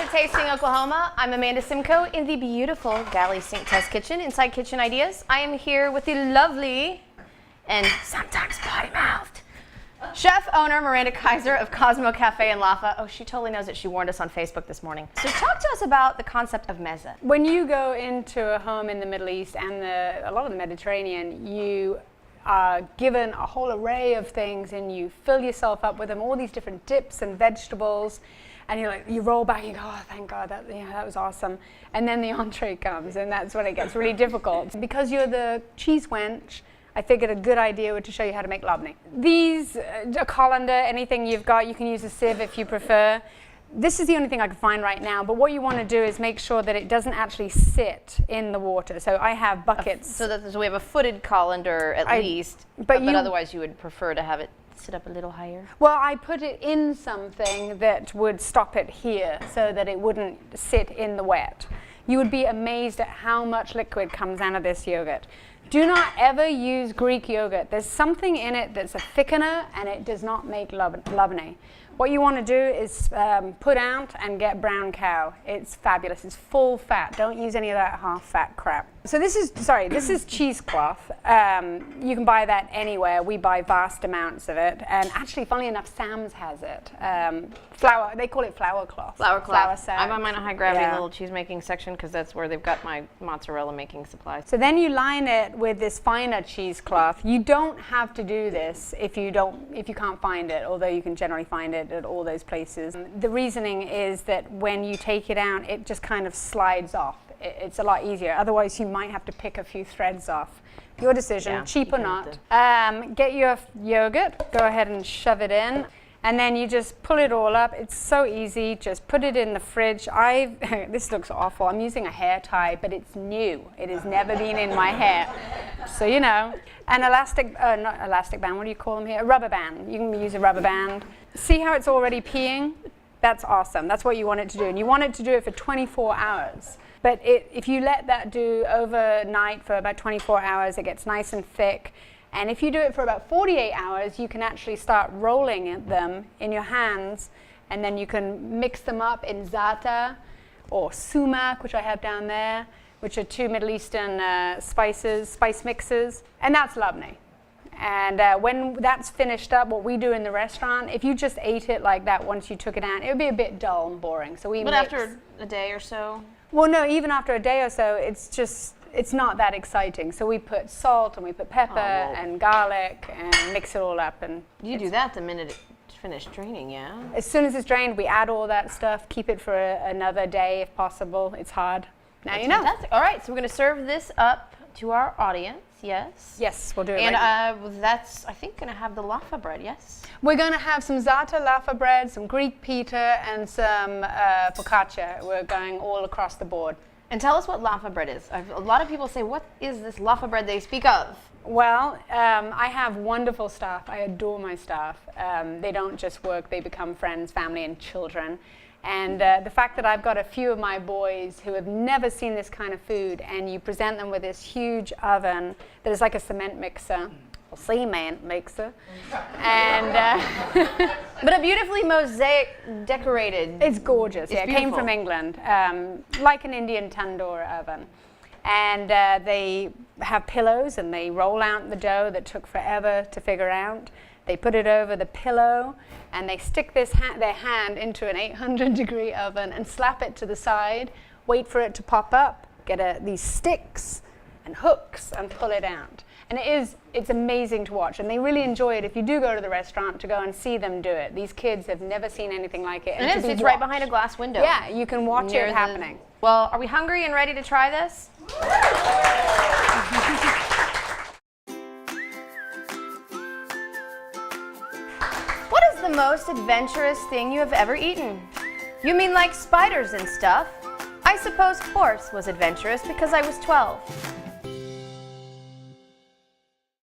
to Tasting Oklahoma. I'm Amanda Simcoe in the beautiful Galley Sink Test Kitchen, Inside Kitchen Ideas. I am here with the lovely and sometimes potty-mouthed chef owner Miranda Kaiser of Cosmo Cafe in Laffa. Oh, she totally knows it. She warned us on Facebook this morning. So talk to us about the concept of mezza. When you go into a home in the Middle East and a lot of the Mediterranean, you are given a whole array of things and you fill yourself up with them, all these different dips and vegetables, and you roll back and you go, oh, thank God, that was awesome. And then the entree comes, and that's when it gets really difficult. Because you're the cheese wench, I figured a good idea would to show you how to make labneh. These, a colander, anything you've got, you can use a sieve if you prefer. This is the only thing I can find right now, but what you want to do is make sure that it doesn't actually sit in the water. So I have buckets. So we have a footed colander at least, but otherwise you would prefer to have it sit up a little higher? Well, I put it in something that would stop it here so that it wouldn't sit in the wet. You would be amazed at how much liquid comes out of this yogurt. Do not ever use Greek yogurt. There's something in it that's a thickener and it does not make labneh. What you want to do is put out and get brown cow. It's fabulous. It's full fat. Don't use any of that half fat crap. So this is cheesecloth. You can buy that anywhere. We buy vast amounts of it. And actually, funnily enough, Sam's has it. Flour, they call it flour cloth. Flour cloth. Flour I buy mine at High Gravity little cheese making section because that's where they've got my mozzarella making supplies. So then you line it with this finer cheesecloth. You don't have to do this if you can't find it, although you can generally find it at all those places. The reasoning is that when you take it out, it just kind of slides off. It's a lot easier. Otherwise, you might have to pick a few threads off. Your decision, cheap or not. Get your yogurt, go ahead and shove it in, and then you just pull it all up. It's so easy. Just put it in the fridge. This looks awful. I'm using a hair tie, but it's new. It has never been in my hair. So you know, an not elastic band, what do you call them here? A rubber band. You can use a rubber band. See how it's already peeing? That's awesome. That's what you want it to do. And you want it to do it for 24 hours. But if you let that do overnight for about 24 hours, it gets nice and thick. And if you do it for about 48 hours, you can actually start rolling them in your hands, and then you can mix them up in za'atar or sumac, which I have down there, which are two Middle Eastern spice mixes, and that's labneh. And when that's finished up, what we do in the restaurant, if you just ate it like that once you took it out, it would be a bit dull and boring. So we after a day or so? Well, no, even after a day or so, it's not that exciting. So we put salt and we put pepper and garlic and mix it all up. And you do that the minute it's finished draining, yeah? As soon as it's drained, we add all that stuff, keep it for another day if possible. It's hard. Now you know. Fantastic. All right, so we're going to serve this up to our audience, yes? Yes, we'll do it. And that's, I think, going to have the laffa bread, yes? We're going to have some za'atar laffa bread, some Greek pita, and some focaccia. We're going all across the board. And tell us what laffa bread is. A lot of people say, what is this laffa bread they speak of? Well, I have wonderful staff. I adore my staff. They don't just work, they become friends, family, and children. And the fact that I've got a few of my boys who have never seen this kind of food, and you present them with this huge oven that is like a cement mixer, or cement mixer, and but a beautifully mosaic decorated. It's gorgeous. It's it came from England, like an Indian tandoor oven. And they have pillows, and they roll out the dough that took forever to figure out. They put it over the pillow, and they stick their hand into an 800-degree oven and slap it to the side, wait for it to pop up, get these sticks and hooks and pull it out. And it's amazing to watch, and they really enjoy it if you do go to the restaurant to go and see them do it. These kids have never seen anything like it. And it's right behind a glass window. Yeah, you can watch it happening. Well, are we hungry and ready to try this? What is the most adventurous thing you have ever eaten? You mean like spiders and stuff? I suppose horse was adventurous because I was 12.